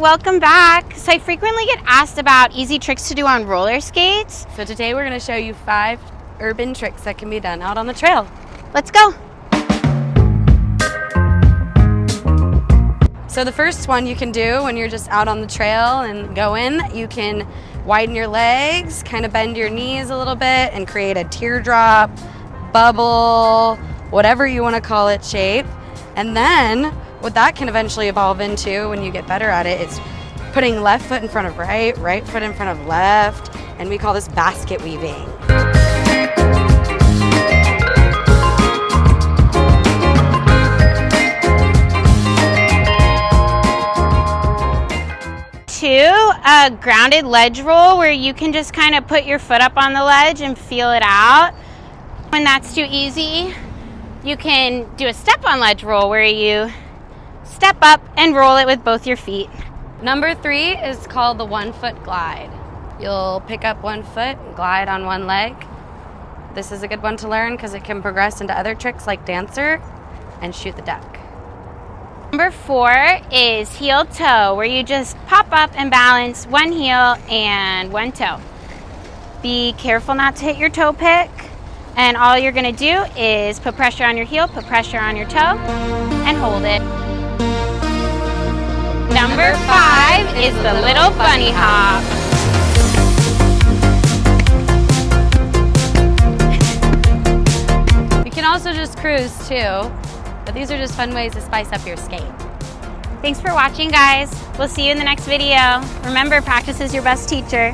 welcome back. So I frequently get asked about easy tricks to do on roller skates. So today we're going to show you 5 urban tricks that can be done out on the trail. Let's go. So the first one you can do when you're just out on the trail and going, you can widen your legs, kind of bend your knees a little bit and create a teardrop, bubble, whatever you want to call it shape. And then what that can eventually evolve into when you get better at it is putting left foot in front of right, right foot in front of left, and we call this basket weaving. A grounded ledge roll where you can just kind of put your foot up on the ledge and feel it out. When that's too easy, you can do a step on ledge roll where you step up and roll it with both your feet. Number 3 is called the 1-foot glide. You'll pick up 1 foot and glide on 1 leg. This is a good one to learn because it can progress into other tricks like dancer and shoot the duck. Number 4 is heel toe, where you just pop up and balance 1 heel and 1 toe. Be careful not to hit your toe pick, and all you're going to do is put pressure on your heel, put pressure on your toe, and hold it. Number 5 is the little bunny hop. You can also just cruise too. But these are just fun ways to spice up your skate. Thanks for watching, guys. We'll see you in the next video. Remember, practice is your best teacher.